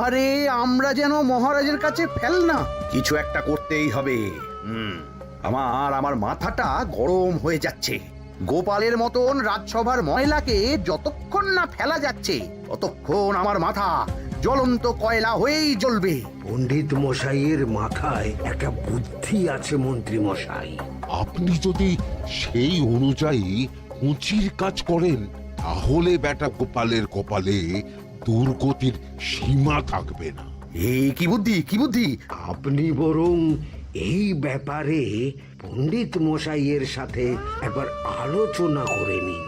আরে আমরা যেন মহারাজের কাছে ফেল না, কিছু একটা করতেই হবে। আমার মাথাটা গরম হয়ে যাচ্ছে। গোপালের মতন রাজসভার ময়লাকে যতক্ষণ না ফেলা যাচ্ছে ততক্ষণ আমার মাথা জ্বলন্ত কয়লা হয়েই জ্বলবে। পণ্ডিত মশাইয়ের মাথায় একটা বুদ্ধি আছে মন্ত্রী মশাই। আপনি যদি সেই অনুযায়ী উঁচির কাজ করেন তাহলে বেটা গোপালের কপালে দুর্গতির সীমা থাকবে না। এই কি বুদ্ধি, কি বুদ্ধি? আপনি বরং এই ব্যাপারে পণ্ডিত মশাইয়ের সাথে একবার আলোচনা করে নিন।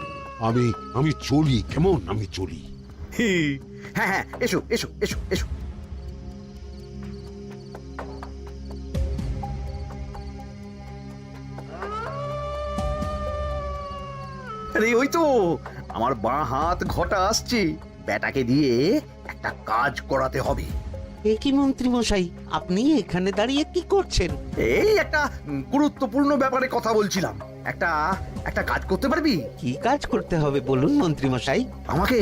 আমি চলি, কেমন? আমি চলি। হ্যাঁ হ্যাঁ, এসো এসো এসো এসো। আরে ওই তো আমার বাঁ হাত ঘটা আসছে, বেটাকে দিয়ে একটা কাজ করাতে হবে। এ কি মন্ত্রী মশাই, আপনি এখানে দাঁড়িয়ে কি করছেন? এই একটা গুরুত্বপূর্ণ ব্যাপারে কথা বলছিলাম। একটা একটা কাজ করতে পারবি? কি কাজ করতে হবে বলুন মন্ত্রী মশাই। আমাকে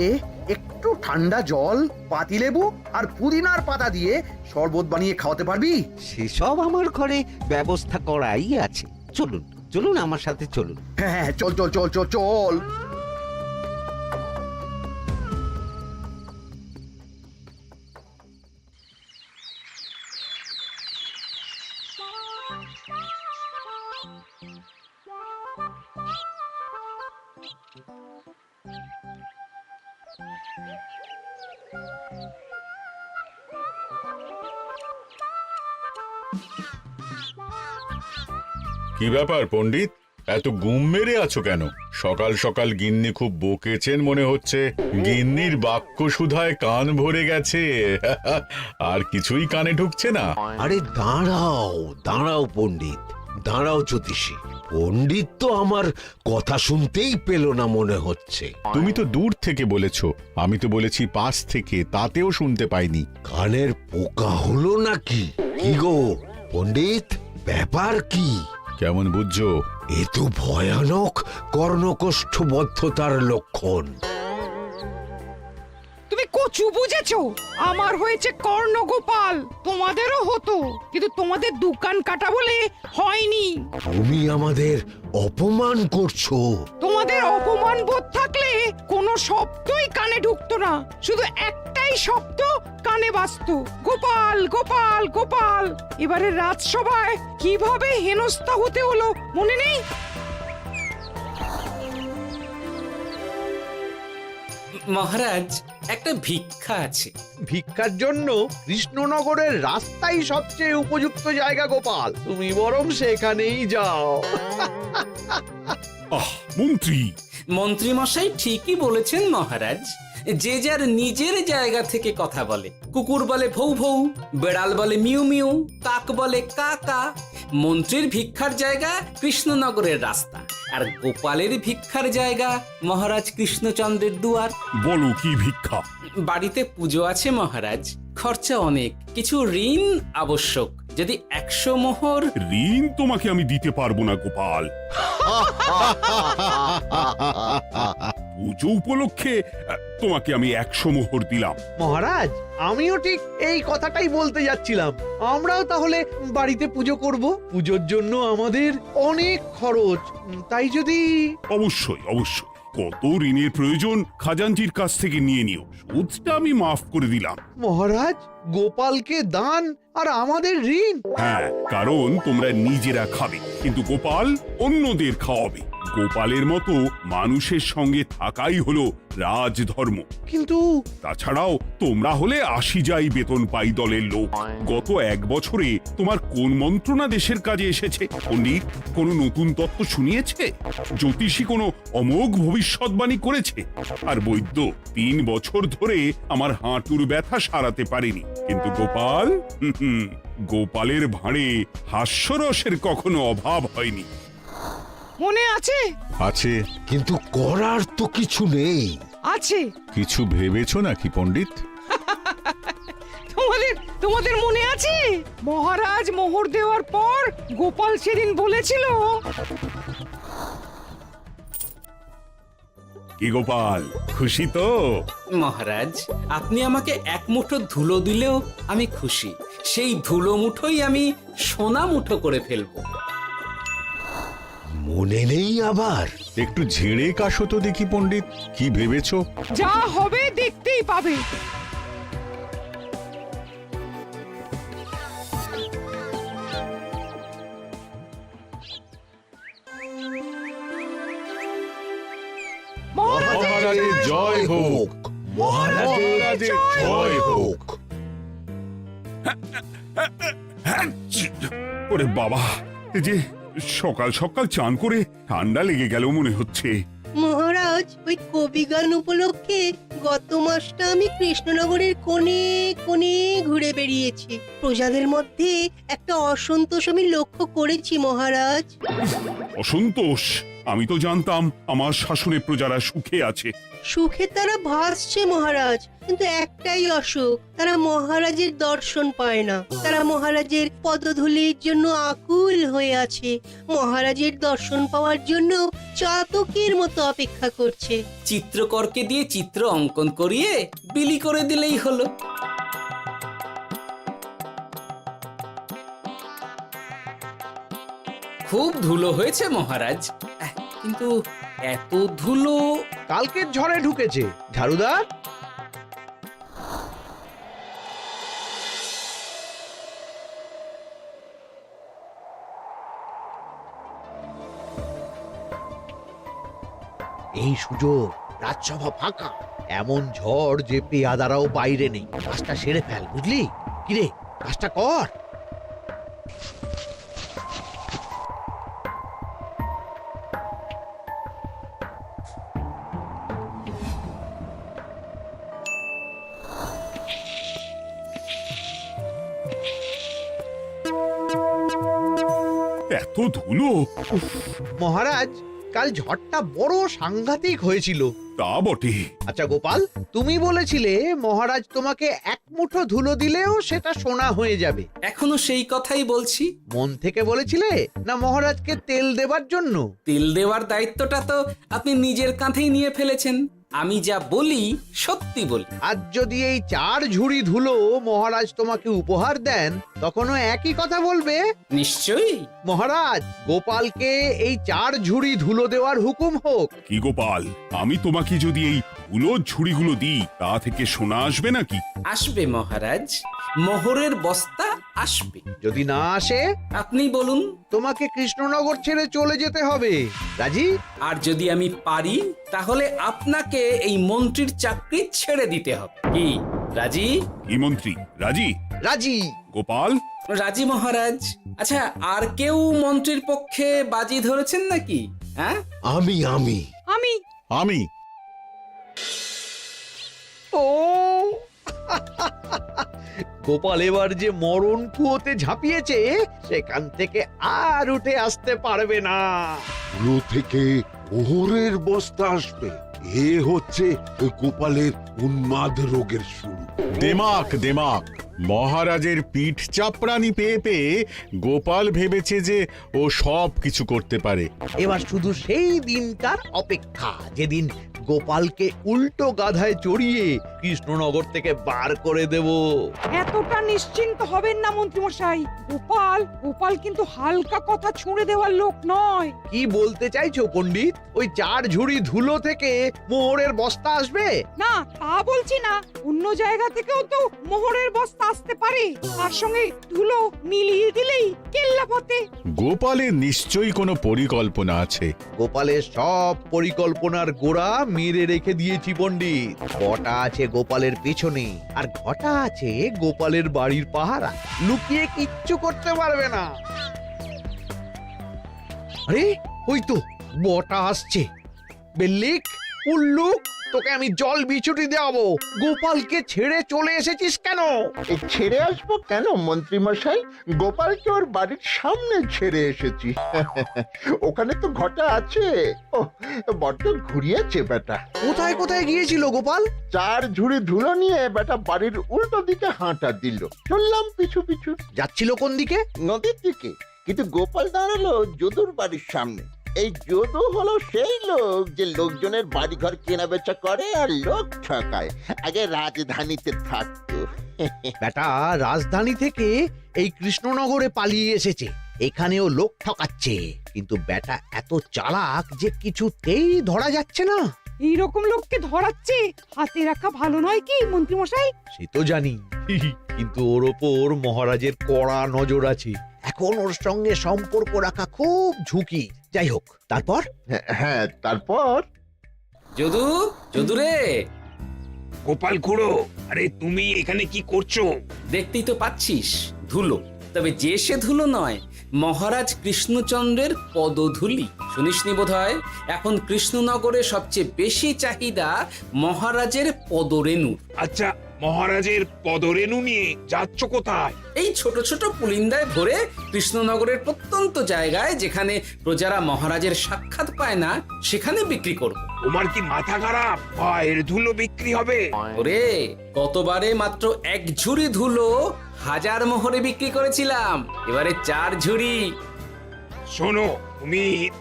একটু ঠান্ডা জল, পাতিলেবু আর পুদিনার পাতা দিয়ে শরবত বানিয়ে খাওয়াতে পারবি? সেসব আমার ঘরে ব্যবস্থা করাই আছে। চলুন চলুন, আমার সাথে চলুন। হ্যাঁ হ্যাঁ, চল চল চল চল চল। কি ব্যাপার পণ্ডিত, এত গুম মেরে আছো কেন? সকাল সকাল গিন্নি খুব বকেছেন মনে হচ্ছে। গিন্নির বাক্য সুধায় কান ভরে গেছে, আর কিছুই কানে ঢুকছে না। আরে দাঁড়াও দাঁড়াও পণ্ডিত, দাঁড়াও জ্যোতিষী। পণ্ডিত তো আমার কথা শুনতেই পেল না মনে হচ্ছে। তুমি তো দূর থেকে বলেছো, আমি তো বলেছি পাশ থেকে, তাতেও শুনতে পাইনি। কানের পোকা হলো নাকি? কি গো পণ্ডিত, ব্যাপার কি? কেমন বুঝছো? এ তো ভয়ানক কর্ণকোষ্ঠবদ্ধতার লক্ষণ। তুমি কচু বুঝেছো? আমার হয়েছে কর্ণগোপাল, তোমাদেরও হতো, কিন্তু তোমাদের দোকান কাটা বলে হয়নি। তুমি আমাদের অপমান করছো। তোমাদের অপমান বোধ থাকলে কোনো শব্দই কানে ঢুকতো না, শুধু একটাই শব্দ কানে বাজতো, গোপাল গোপাল গোপাল। এবারে রাজসভায় কিভাবে হেনস্থা হতে হলো মনে নেই? মহারাজ, একটা ভিক্ষা আছে। ভিক্ষার জন্য কৃষ্ণনগরের রাস্তাই সবচেয়ে উপযুক্ত জায়গা গোপাল, তুমি বরং সেখানেই যাও। মন্ত্রী, মন্ত্রী মশাই ঠিকই বলেছেন মহারাজ। যে যার নিজের জায়গা থেকে কথা বলে। কুকুর বলে ভৌ ভৌ, বেড়াল বলে মিউ মিউ, কাক বলে কা কা। মন্ত্রীর ভিক্ষার জায়গা কৃষ্ণনগরের রাস্তা, আর গোপালের ভিক্ষার জায়গা মহারাজ কৃষ্ণচন্দ্রের দুয়ার। বলো কি ভিক্ষা? বাড়িতে পুজো আছে মহারাজ, খরচা অনেক, কিছু ঋণ আবশ্যক। যদি 100 মোহর। ঋণ তোমাকে আমি দিতে পারবো না গোপাল। পুজো উপলক্ষে তোমাকে আমি 100 মোহর দিলাম। মহারাজ, আমিও ঠিক এই কথাটাই বলতে যাচ্ছিলাম। আমরাও তাহলে বাড়িতে পুজো করব। পুজোর জন্য আমাদের অনেক খরচ, তাই যদি... অবশ্যই অবশ্যই, কত ঋণের প্রয়োজন খাজাঞ্চির কাছ থেকে নিয়ে নিও, সুদটা আমি মাফ করে দিলাম। মহারাজ, গোপালকে দান আর আমাদের ঋণ? হ্যাঁ, কারণ তোমরা নিজেরা খাবে, কিন্তু গোপাল অন্যদের খাওয়াবে। গোপালের মতো মানুষের সঙ্গে থাকাই হলো রাজধর্ম। কিন্তু তাছাড়াও তোমরা হলে 80 যাই বেতন পাই দলের লোক। গত 1 বছরে তোমার কোন মন্ত্রণা দেশের কাজে এসেছে? পণ্ডিত কোনো নতুন তত্ত্ব শুনিয়েছে? জ্যোতিষী কোনো অমোঘ ভবিষ্যৎবাণী করেছে? আর বৈদ্য 3 বছর ধরে আমার হাঁটুর ব্যথা সারাতে পারেনি। কিন্তু গোপাল, গোপালের ভাঁড়ে হাস্যরসের কখনো অভাব হয়নি। মনে আছে? আছে। কিন্তু করার তো কিছু নেই। আছে। কিছু ভেবেছো নাকি পণ্ডিত? তোমাদের মনে আছে মহারাজ মোহর দেওয়ার পর গোপাল সেদিন বলেছিল কি গোপাল, খুশি তো? মহারাজ, আপনি আমাকে এক মুঠো ধুলো দিলেও আমি খুশি। সেই ধুলো মুঠোই আমি সোনা মুঠো করে ফেলবো। মনে নেই আবার? একটু ঝেড়ে কাশো তো দেখি পণ্ডিত, কি ভেবেছো? যা হবে দেখতেই পাবে। মহারাজের জয় হোক, মহারাজের জয় হোক। ওরে বাবা, এই যে সকাল সকাল চান করে ঠান্ডা লেগে গেল মনে হচ্ছে। মহারাজ, ওই কবি গান উপলক্ষে গত মাসটা আমি কৃষ্ণনগরের কোণে কোণে ঘুরে বেরিয়েছি। প্রজাদের মধ্যে একটা অসন্তোষ আমি লক্ষ্য করেছি মহারাজ। অসন্তোষ? আমি তো জানতাম আমার শাসনে প্রজারা সুখে আছে। সুখে তারা ভাসছে মহারাজ, কিন্তু একটাই অসুখ, তারা মহারাজের দর্শন পায় না। তারা মহারাজের পদধূলির জন্য আকুল হয়ে আছে, মহারাজের দর্শন পাওয়ার জন্য চাতকের মতো অপেক্ষা করছে। চিত্রকরকে দিয়ে চিত্র অঙ্কন করিয়ে বিলি করে দিলেই হলো। খুব ধুলো হয়েছে মহারাজ, কিন্তু এত ধুলো। কালকের ঝড়ে ঢুকেছে। ঝাড়ুদার, এই সুযোগ, রাজসভা ফাঁকা, এমন ঝড় যে পেয়াদারাও বাইরে নেই। কাজটা সেরে ফেল, বুঝলি? কিরে, কাজটা কর। এত ধুলো! উফ, মহারাজ, কাল ঝড়টা বড় সাংঘাতিক হয়েছিল। তা বটে। আচ্ছা গোপাল, তুমি বলেছিলে মহারাজ তোমাকে এক মুঠো ধুলো দিলেও সেটা সোনা হয়ে যাবে। এখনো সেই কথাই বলছি। মন থেকে বলেছিলে না মহারাজকে তেল দেবার জন্য? তেল দেওয়ার দায়িত্বটা তো আপনি নিজের কাঁধেই নিয়ে ফেলেছেন। আমি যা বলি সত্যি বলি। আজ যদি এই 4 ঝুড়ি ধুলো মহারাজ তোমাকে উপহার দেন, তখনও একই কথা বলবে? নিশ্চয়ই। মহারাজ, গোপালকে এই 4 ঝুড়ি ধুলো দেওয়ার হুকুম হোক। কি গোপাল, আমি তোমাকে যদি এই ধুলোর ঝুড়িগুলো দিই, তা থেকে সোনা আসবে নাকি? আসবে মহারাজ, মোহরের বস্তা আসবে। যদি না আসে, আপনি বলুন। তোমাকে কৃষ্ণনগর ছেড়ে চলে যেতে হবে। রাজি? আর যদি আমি পারি, তাহলে আপনাকে এই মন্ত্রীর চাকরি ছেড়ে দিতে হবে। কি রাজি? কি মন্ত্রী, রাজি? রাজি। গোপাল? রাজি মহারাজ। আচ্ছা, আর কেউ মন্ত্রীর পক্ষে বাজি ধরেছেন নাকি? হ্যাঁ, আমি আমি আমি আমি ও গোপাল এবার যে মরণ কুয়োতে ঝাঁপিয়েছে, সেখান থেকে আর উঠে আসতে পারবে না। পুরো থেকে মোহরের বস্তা আসবে। এ হচ্ছে ওই গোপালের উন্মাদ রোগের শুরু। দেমাক দেমাক, মহারাজের পিঠ চাপড়ানি পেয়ে পেয়ে গোপাল ভেবেছে যে ও সব কিছু করতে পারে। এবার শুধু সেই দিনটার অপেক্ষা, যেদিন গোপালকে উল্টো গাধায় চড়িয়ে কৃষ্ণনগর থেকে বার করে দেব। এতটা নিশ্চিন্ত হবেন না মন্ত্রীমশাই। গোপাল গোপাল কিন্তু হালকা কথা ছুঁড়ে দেওয়ার লোক নয়। কি বলতে চাইছো পণ্ডিত? ওই 4 ঝুড়ি ধুলো থেকে মোহরের বস্তা আসবে? না, তা বলছি না। অন্য জায়গা থেকেও তো মোহরের বস্তা আসতে পারে। তার সঙ্গে ধুলো মিলিয়ে দিলেই কেল্লাফতে। গোপালের নিশ্চয়ই কোনো পরিকল্পনা আছে। গোপালের সব পরিকল্পনার গোড়া মেরে রেখে দিয়েছি পণ্ডিত। ঘটা আছে গোপালের পেছনে, আর ঘটা আছে গোপালের বাড়ির পাহারা। লুকিয়ে কিচ্ছু করতে পারবে না। আরে ওই তো বটা আসছে। বেল্লিক, উল্লুক, তোকে আমি জল বিছুটি দেওয়াবো। গোপালকে ছেড়ে চলে এসেছিস কেন? ছেড়ে আসবো কেন মন্ত্রী মশাই? গোপালকে ওর বাড়ির সামনে ছেড়ে এসেছি। ওখানে তো ঘটা আছে। ও বড্ড ঘুরিয়েছে বেটা। কোথায় কোথায় গিয়েছিল গোপাল? 4 ঝুড়ি ধুলো নিয়ে বেটা বাড়ির উল্টো দিকে হাঁটা দিল। চললাম পিছু পিছু। যাচ্ছিল কোন দিকে? নদীর দিকে, কিন্তু গোপাল দাঁড়ালো যদুর বাড়ির সামনে। এই যদু হলো সেই লোক যে লোকজনের বাড়িঘর কেনা বেচা করে আর লোক ঠকায়। আগে রাজধানীতে থাকতো। বেটা রাজধানী থেকে এই কৃষ্ণনগরে পালিয়ে এসেছে, এখানেও লোক ঠকাচ্ছে, কিন্তু বেটা এত চালাক যে কিছুতেই ধরা যাচ্ছে না। এইরকম লোককে ধরাচ্ছে হাতে রাখা ভালো নয় কি মন্ত্রী মশাই? সে তো জানি, কিন্তু ওর ওপর মহারাজের কড়া নজর আছে। এখন ওর সঙ্গে সম্পর্ক রাখা খুব ঝুঁকি। যাই হোক, তারপর হ্যাঁ, তারপর যদু, যদু রে, গোপাল খুড়ো, আরে তুমি এখানে কি করছো? দেখতেই তো পাচ্ছিস ধুলো, তবে যে সে ধুলো নয়, মহারাজ কৃষ্ণচন্দ্রের পদধূলি। শুনিসনি বোধহয় এখন কৃষ্ণনগরে সবচেয়ে বেশি চাহিদা মহারাজের পদরেণুর। আচ্ছা, মহারাজের পদরেণু নিয়ে যাচ্ছ কোথায়? এই ছোট ছোট পুলিন্দায় ভরে কৃষ্ণনগরের প্রত্যন্ত জায়গায় যেখানে প্রজারা মহারাজের সাক্ষাৎ পায় না সেখানে বিক্রি করব। তোমার কি মাথা খারাপ? পায়ের ধুলো বিক্রি হবে? ওরে, গতবারে মাত্র 1 ঝুড়ি ধুলো 1000 মোহরে বিক্রি করেছিলাম, এবারে 4 ঝুড়ি। শোনো,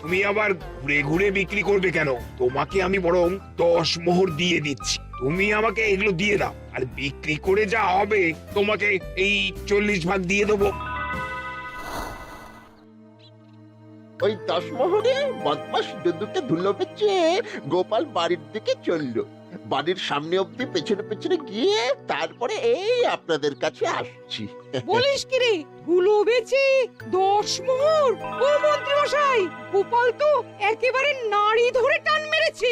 তুমি আবার ঘুরে ঘুরে বিক্রি করবে কেন? তোমাকে আমি বরং 10 মোহর দিয়ে দিচ্ছি, তুমি আমাকে এগুলো দিয়ে দাও, আর বিক্রি করে যা হবে তোমাকে এই 40 ভাগ দিয়ে দেবো। ওই 10 মোহরে বদমাস যদুকে ধুলো বেচে গোপাল বাড়ির দিকে চললো। বাড়ির সামনে অব্দি পেছনে পেছনে গিয়ে তারপরে এই আপনাদের কাছে আসছি। বলিস কি রে, ধুলো বেচে 10 মোহর? ও মন্ত্রী মশাই, গোপাল তো একেবারে নাড়ি ধরে টান মেরেছে।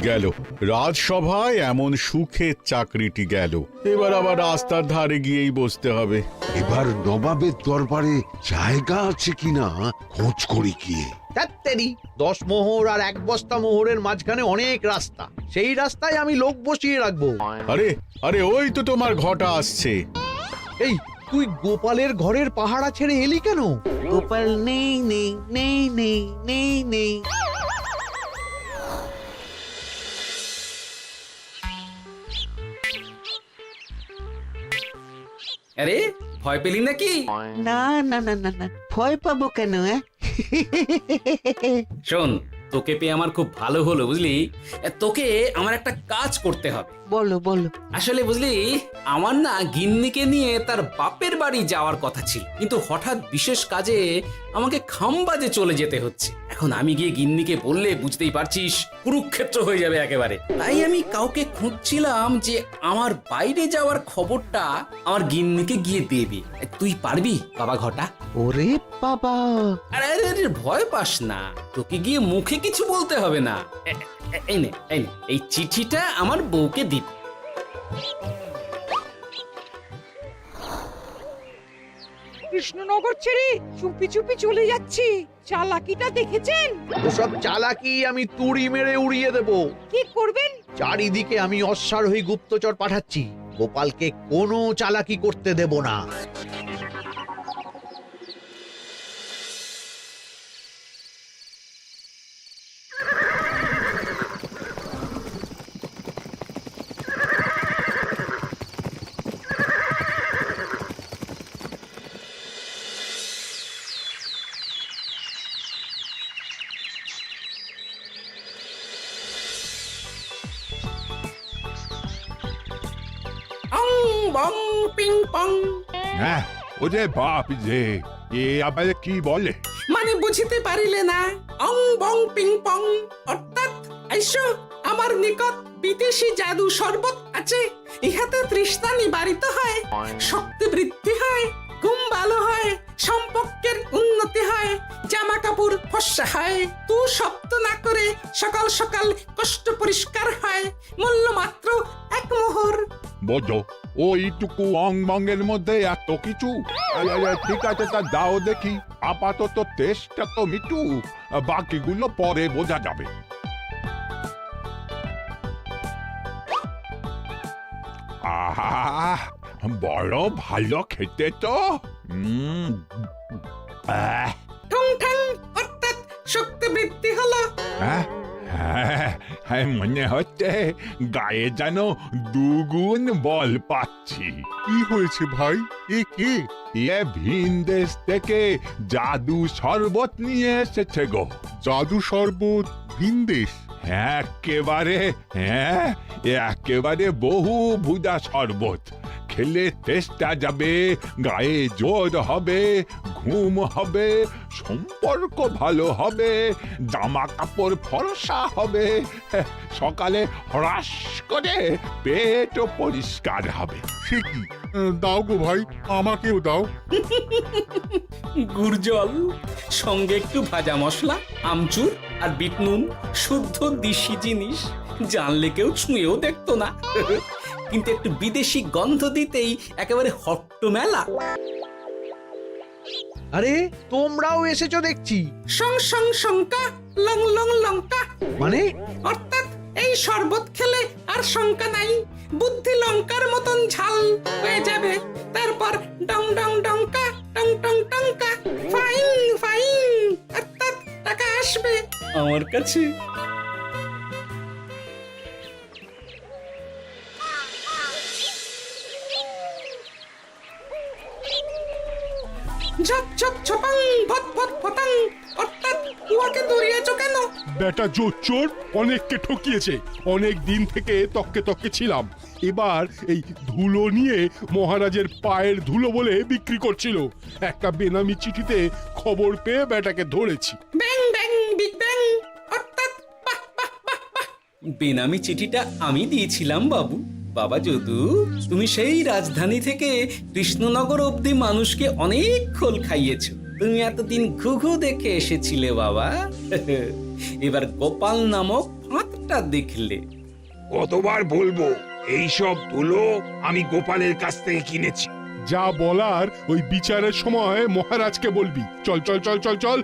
গেল রাজসভায় এমন সুখের চাকরিটি গেল, এবার আবার রাস্তার ধারে গিয়েই বসতে হবে। এবার নবাবের দরবারে জায়গা আছে কিনা খোঁজ করি গিয়ে। তাত্তেরি 10 মোহর আর 1 বস্তা মোহরের মাঝখানে অনেক রাস্তা, সেই রাস্তায় আমি লোক বসিয়ে রাখবো। আরে আরে, ওই তো তোমার ঘটা আসছে। এই, তুই গোপালের ঘরের পাহারা ছেড়ে এলি কেন? গোপাল নেই নেই নেই নেই নেই নেই। আরে, ভয় পেলি নাকি? না না না না না, ভয় পাবো কেন? শোন, তোকে পেয়ে আমার খুব ভালো হলো বুঝলি। তোকে আমার একটা কাজ করতে হবে। বলো বলো। আসলে বুঝলি, আমার না গিন্নিকে নিয়ে তার বাপের বাড়ি যাওয়ার কথা ছিল, কিন্তু হঠাৎ বিশেষ কাজে আমাকে খামবাজে চলে যেতে হচ্ছে। এখন আমি গিয়ে গিন্নিকে বললে বুঝতেই পারছিস কুরুক্ষেত্র হয়ে যাবে একেবারে। তাই আমি কাউকে খুঁজছিলাম যে আমার বাইরে যাওয়ার খবরটা আমার গিন্নিকে গিয়ে দেবে। তুই পারবি বাবা ঘটা? ওরে বাবা, আরে আরে আরে, ভয় পাস না, তোকে গিয়ে মুখে কিছু বলতে হবে না। এই নে, এই চিঠিটা আমার বউকে দিবি। কৃষ্ণনগর ছেড়ে চুপি চুপি চলে যাচ্ছি, চালাকিটা দেখেছেন? ওসব চালাকি আমি তুড়ি মেরে উড়িয়ে দেব। কি করবেন? চারিদিকে আমি অশ্বারোহী গুপ্তচর পাঠাচ্ছি, গোপালকে কোনো চালাকি করতে দেব না। অং বং পিং পং। হ্যাঁ, ওরে বাপ রে, এ আবার কি বলে? মানে বুঝিতে পারিলে না? অং বং পিং পং অর্থাৎ আইসো আমার নিকট বিদেশি জাদু শরবত আছে, ইহাতে তৃষ্ণা নিবারিত হয়, শক্তি বৃদ্ধি হয়, ঘুম ভালো হয়, সম্পর্কের উন্নতি হয়, জামা কাপড় ফর্সা হয়, তু শব্দ না করে সকাল সকাল কষ্ট পরিষ্কার হয়, মূল্য মাত্র 1 মোহর। বোঝো, ওইটুকু অং বঙ্গের মধ্যে এত কিছু? ঠিক আছে, তা দাও দেখি, আপাতত টেস্টটা তো মিটু, বাকিগুলো পরে বোঝা যাবে। আহা, বড় ভালো খেতে তো। ঠং ঠং অর্থাৎ শক্তি বৃদ্ধি হলো। হ্যাঁ হ্যাঁ, মনে হচ্ছে গায়ে যেন দুগুণ বল পাচ্ছি। কি হয়েছে ভাই? এ কে? এ ভিন দেশ থেকে জাদু শরবত নিয়ে এসেছে গো। জাদু শরবত ভিনদেশ? একেবারে, হ্যাঁ, একেবারে বহু ভুজা শরবত। খেলে তেষ্টা যাবে, গায়ে জোর হবে, ঘুম হবে, সম্পর্ক ভালো হবে, জামা কাপড় ফর্সা হবে, সকালে হ্রাস করে পেটও পরিষ্কার হবে। সে কি? দাও গো ভাই, আমাকেও দাও। গুড় জল, সঙ্গে একটু ভাজা মশলা, আমচুর আর বিট নুন, শুদ্ধ দেশি জিনিস। জানলে কেউ ছুঁয়েও দেখতো না, কিন্তু একটু বিদেশি গন্ধ দিতেই একেবারে হট্ট মেলা। আরে তোমরাও এসেছো দেখছি। সং সং শঙ্কা, লং লং লঙ্কা। মানে অর্থাৎ এই শরবত খেলে আর শঙ্কা নাই, বুদ্ধি লঙ্কার মতন ঝাল হয়ে যাবে। তারপর ডং ডং ডঙ্কা, টং টং টঙ্কা, ফাইন ফাইন, অর্থাৎ টাকা আসবে আমার কাছে। ঝপ ঝপ ছপাং, ভট ভট ফটাং। অর্থাৎ উহাকে দৌড়িয়েছ কেন? বেটা জোচ্চোর অনেককে ঠকিয়েছে। অনেক দিন থেকে তককে তককে ছিলাম। এবার এই ধুলো নিয়ে মহারাজের পায়ের ধুলো বলে বিক্রি করছিল। একটা বেনামি চিঠিতে খবর পেয়ে বেটাকে ধরেছি। ব্যাং ব্যাং বিগ ব্যাং। অর্থাৎ বাহ বাহ বাহ বাহ। বেনামি চিঠিটা আমি দিয়েছিলাম বাবু। বাবা যদু, তুমি সেই রাজধানী থেকে কৃষ্ণনগর অবধি মানুষকে অনেক খোল খাইয়েছো। তুমি এতদিন ঘুঘু দেখে এসেছিলে বাবা, এবার গোপাল নামক ফাঁদটা দেখলে। কতবার বলবো, এইসব ধুলো আমি গোপালের কাছ থেকে কিনেছি। যা বলার ওই বিচারের সময় মহারাজকে বলবি। চল চল চল চল চল।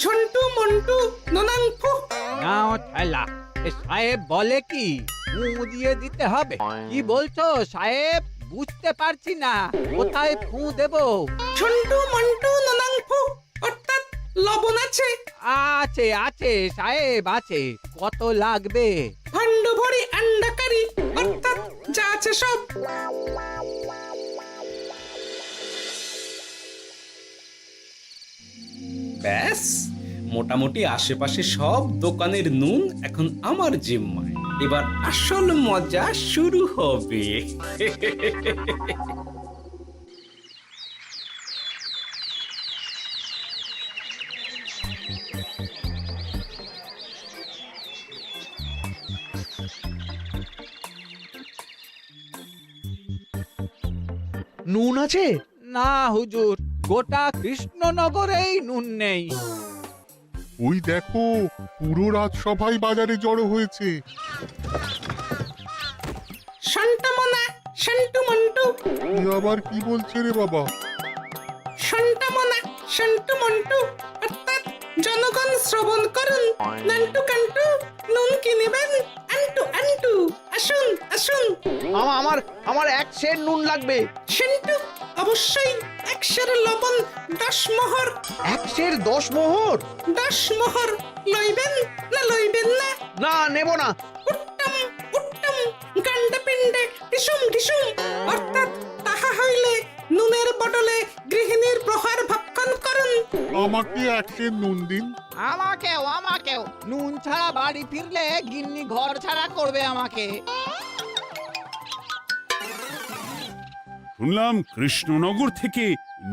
ঝন্টু মন্টু ননাংফু। নাও ঠেলা। এ সাহেব বলে কি ফু দিয়ে দিতে হবে? কি বলছো সাহেব? বুঝতে পারছি না, কোথায় ফু দেব? ঝন্টু মন্টু ননাংফু। অর্থাৎ লবণ আছে? আছে আছে সাহেব আছে। কত লাগবে? ভান্ড ভরি আন্ডাকারি। অর্থাৎ যা আছে সব। ব্যাস, মোটামুটি আশেপাশে সব দোকানের নুন এখন আমার জিম্মায়। এবার আসল মজা শুরু হবে। নুন আছে? না হুজুর, গোটা কৃষ্ণনগরেই নুন নেই। ওই দেখো, পুরো রাজসভাই বাজারে জড়ো হয়েছে। শান্তামনা, শান্টু মন্টু। এ আবার কি বলছে রে বাবা? শান্তামনা, শান্টু মন্টু। অর্থাৎ জনগণ শ্রবণ করুন। নান্টু কান্টু, নুন কিনিবেন আন্টু আন্টু। আসুন আসুন। আমার আমার এক সের নুন লাগবে। সেন্টু, অবশ্যই 100 লবণ 10 মোহর। এক সের 10 মোহর? 10 মোহর লইবেন না লইবেন না? না, নেব না। উত্তম উত্তম, গান্ডা পিণ্ডে ঢিসুম ঢিসুম। অর্থাৎ তাহা হইলে নুনের বদলে গৃহিণীর প্রহার ভক্ষণ করুন। আমাকে এক সের নুন দিন। আমাকেও আমাকেও। নুন ছাড়া বাড়ি ফিরলে গিন্নি ঘর ছাড়া করবে আমাকে। শুনলাম কৃষ্ণনগর থেকে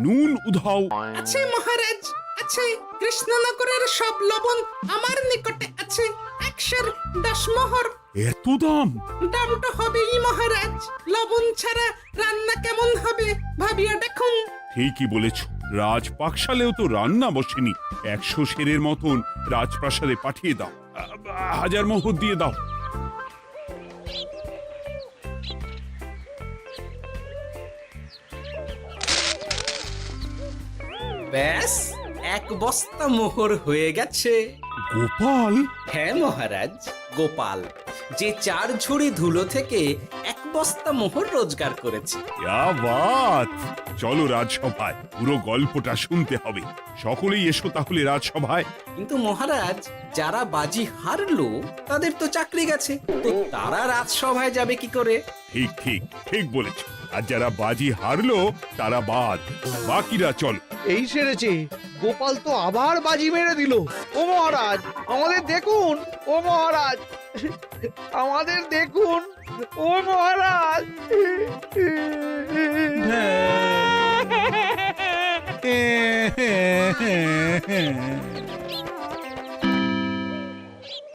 নুন উধাও। আছে মহারাজ, আছে। কৃষ্ণনগরের সব লবণ আমার নিকটে আছে। 110 মোহর। এত দাম? দাম তো হবেই মহারাজ। লবণ ছাড়া রান্না কেমন হবে ভাবিয়া দেখুন। ঠিকই বলেছ, রাজপাকশালেও তো রান্না বসেনি। 100 সেরের মতন রাজপ্রাসাদে পাঠিয়ে দাও। 1000 মোহর দিয়ে দাও। ব্যাস 1 বস্তা মোহর হয়ে গেছে। গোপাল, হ্যাঁ মহারাজ, গোপাল, যে 4 ঝুড়ি ধুলো থেকে 1 বস্তা মোহর রোজগার করেছে। ইয়া বাত! চলো রাজসভায়, পুরো গল্পটা শুনতে হবে। সকলেই এসো তাহলে রাজসভায়। কিন্তু মহারাজ, যারা বাজি হারলো তাদের তো চাকরি গেছে, তো তারা রাজসভায় যাবে কি করে? ঠিক ঠিক ঠিক বলেছ। আর যারা বাজি হারলো তারা বাদ, বাকিরা চল। এই সেরেছে, গোপাল তো আবার বাজি মেরে দিল। ও মহারাজ, আমাদের দেখুন। ও মহারাজ, আমাদের দেখুন। ও মহারাজ। হ্যাঁ